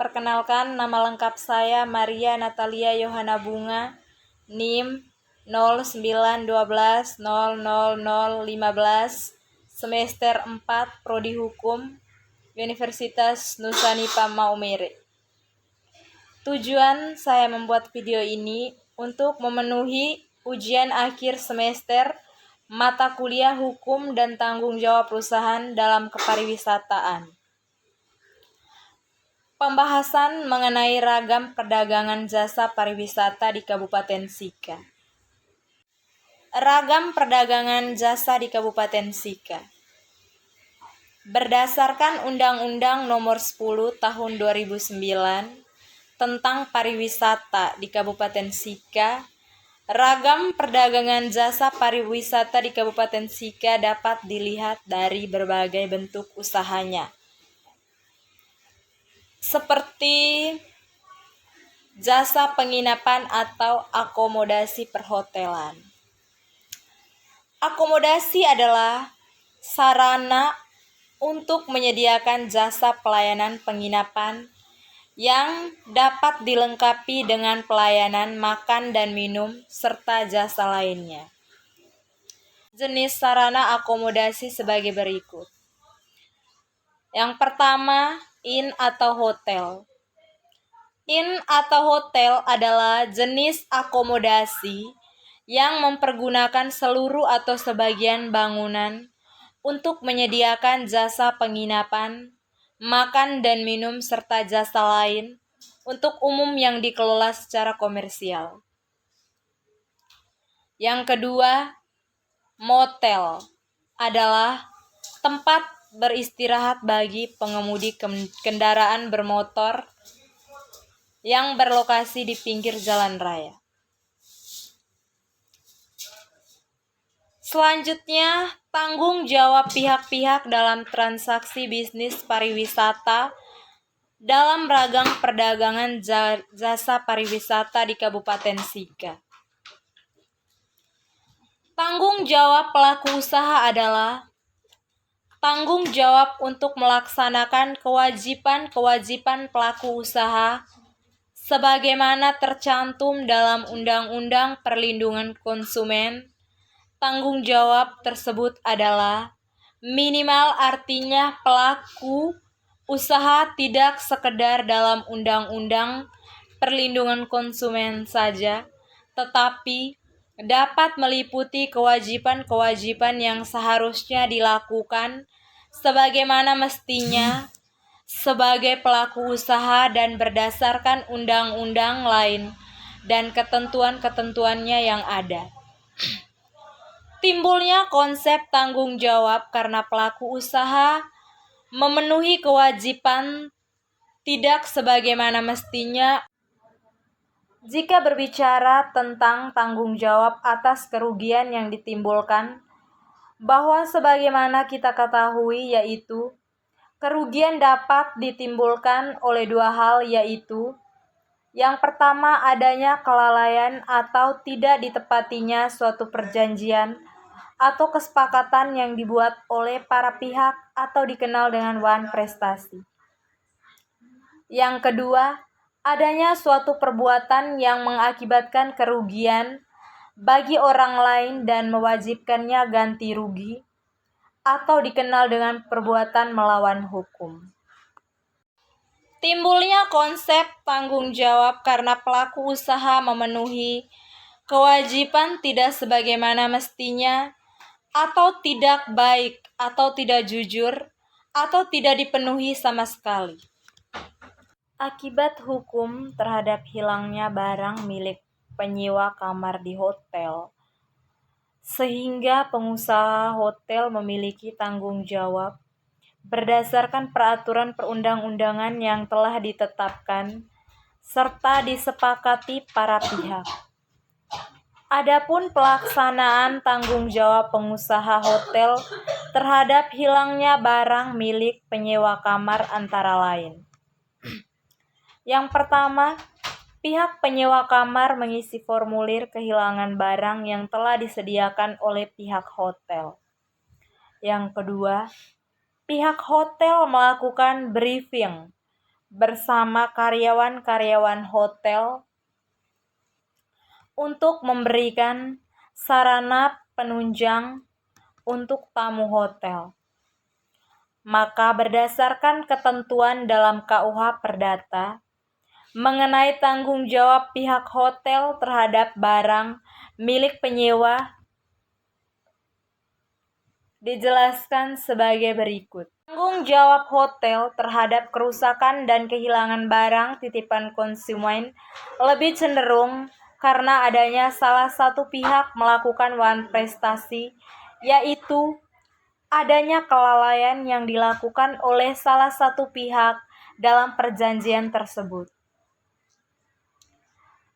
Perkenalkan, nama lengkap saya Maria Natalia Yohana Bunga, NIM 0912000015, semester 4, Prodi Hukum, Universitas Nusa Nipah Maumere. Tujuan saya membuat video ini untuk memenuhi ujian akhir semester mata kuliah Hukum dan Tanggung Jawab Perusahaan dalam Kepariwisataan. Pembahasan mengenai ragam perdagangan jasa pariwisata di Kabupaten Sika. Ragam perdagangan jasa di Kabupaten Sika. Berdasarkan Undang-Undang Nomor 10 Tahun 2009 tentang pariwisata di Kabupaten Sika, ragam perdagangan jasa pariwisata di Kabupaten Sika dapat dilihat dari berbagai bentuk usahanya, seperti jasa penginapan atau akomodasi perhotelan. Akomodasi adalah sarana untuk menyediakan jasa pelayanan penginapan yang dapat dilengkapi dengan pelayanan makan dan minum serta jasa lainnya. Jenis sarana akomodasi sebagai berikut. Yang pertama, inn atau hotel. Inn atau hotel adalah jenis akomodasi yang mempergunakan seluruh atau sebagian bangunan untuk menyediakan jasa penginapan, makan dan minum serta jasa lain untuk umum yang dikelola secara komersial. Yang kedua, motel adalah tempat beristirahat bagi pengemudi kendaraan bermotor yang berlokasi di pinggir jalan raya. Selanjutnya, tanggung jawab pihak-pihak dalam transaksi bisnis pariwisata dalam ragam perdagangan jasa pariwisata di Kabupaten Sika. Tanggung jawab pelaku usaha adalah tanggung jawab untuk melaksanakan kewajiban-kewajiban pelaku usaha sebagaimana tercantum dalam Undang-Undang Perlindungan Konsumen. Tanggung jawab tersebut adalah minimal, artinya pelaku usaha tidak sekedar dalam Undang-Undang Perlindungan Konsumen saja, tetapi dapat meliputi kewajiban-kewajiban yang seharusnya dilakukan sebagaimana mestinya sebagai pelaku usaha dan berdasarkan undang-undang lain dan ketentuan-ketentuannya yang ada. Timbulnya konsep tanggung jawab karena pelaku usaha memenuhi kewajiban tidak sebagaimana mestinya. Jika berbicara tentang tanggung jawab atas kerugian yang ditimbulkan, bahwa sebagaimana kita ketahui yaitu kerugian dapat ditimbulkan oleh dua hal, yaitu yang pertama, adanya kelalaian atau tidak ditepatinya suatu perjanjian atau kesepakatan yang dibuat oleh para pihak atau dikenal dengan wan prestasi. Yang kedua, adanya suatu perbuatan yang mengakibatkan kerugian bagi orang lain dan mewajibkannya ganti rugi atau dikenal dengan perbuatan melawan hukum. Timbulnya konsep tanggung jawab karena pelaku usaha memenuhi kewajiban tidak sebagaimana mestinya, atau tidak baik, atau tidak jujur, atau tidak dipenuhi sama sekali. Akibat hukum terhadap hilangnya barang milik penyewa kamar di hotel, sehingga pengusaha hotel memiliki tanggung jawab berdasarkan peraturan perundang-undangan yang telah ditetapkan serta disepakati para pihak. Adapun pelaksanaan tanggung jawab pengusaha hotel terhadap hilangnya barang milik penyewa kamar antara lain. Yang pertama, pihak penyewa kamar mengisi formulir kehilangan barang yang telah disediakan oleh pihak hotel. Yang kedua, pihak hotel melakukan briefing bersama karyawan-karyawan hotel untuk memberikan sarana penunjang untuk tamu hotel. Maka berdasarkan ketentuan dalam KUH Perdata mengenai tanggung jawab pihak hotel terhadap barang milik penyewa dijelaskan sebagai berikut. Tanggung jawab hotel terhadap kerusakan dan kehilangan barang titipan konsumen lebih cenderung karena adanya salah satu pihak melakukan wanprestasi, yaitu adanya kelalaian yang dilakukan oleh salah satu pihak dalam perjanjian tersebut.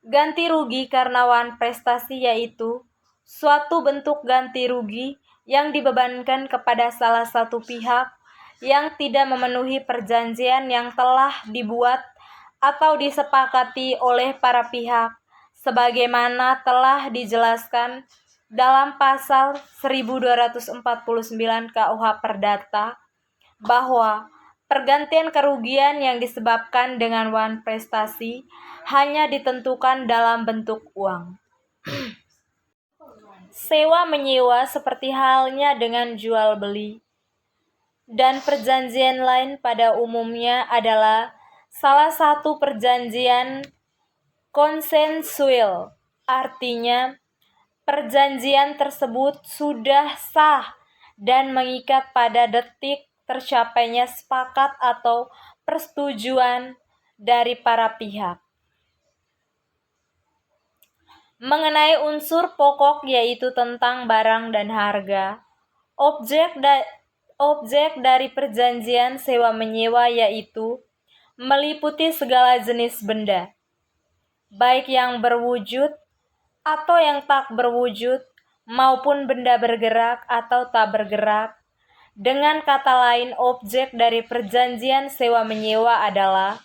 Ganti rugi karena wanprestasi yaitu suatu bentuk ganti rugi yang dibebankan kepada salah satu pihak yang tidak memenuhi perjanjian yang telah dibuat atau disepakati oleh para pihak, sebagaimana telah dijelaskan dalam pasal 1249 KUH Perdata bahwa pergantian kerugian yang disebabkan dengan wanprestasi hanya ditentukan dalam bentuk uang. Sewa-menyewa seperti halnya dengan jual-beli dan perjanjian lain pada umumnya adalah salah satu perjanjian konsensual, artinya perjanjian tersebut sudah sah dan mengikat pada detik tercapainya sepakat atau persetujuan dari para pihak. Mengenai unsur pokok yaitu tentang barang dan harga, objek dari perjanjian sewa-menyewa yaitu meliputi segala jenis benda, baik yang berwujud atau yang tak berwujud, maupun benda bergerak atau tak bergerak. Dengan kata lain, objek dari perjanjian sewa-menyewa adalah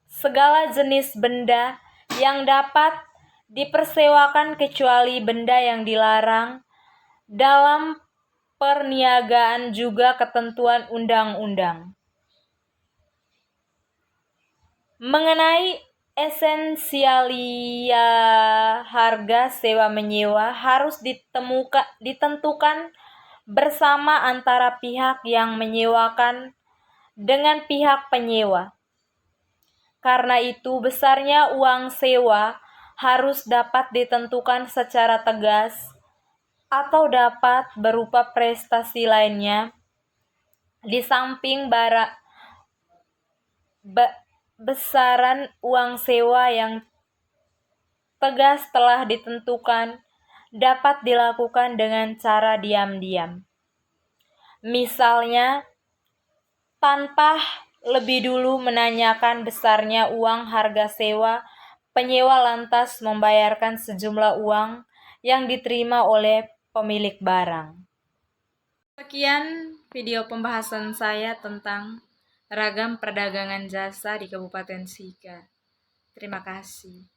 segala jenis benda yang dapat dipersewakan kecuali benda yang dilarang dalam perniagaan, juga ketentuan undang-undang. Mengenai esensialia harga sewa-menyewa harus ditentukan bersama antara pihak yang menyewakan dengan pihak penyewa. Karena itu, besarnya uang sewa harus dapat ditentukan secara tegas atau dapat berupa prestasi lainnya di samping besaran uang sewa yang tegas telah ditentukan dapat dilakukan dengan cara diam-diam. Misalnya, tanpa lebih dulu menanyakan besarnya uang harga sewa, penyewa lantas membayarkan sejumlah uang yang diterima oleh pemilik barang. Sekian video pembahasan saya tentang ragam perdagangan jasa di Kabupaten Sika. Terima kasih.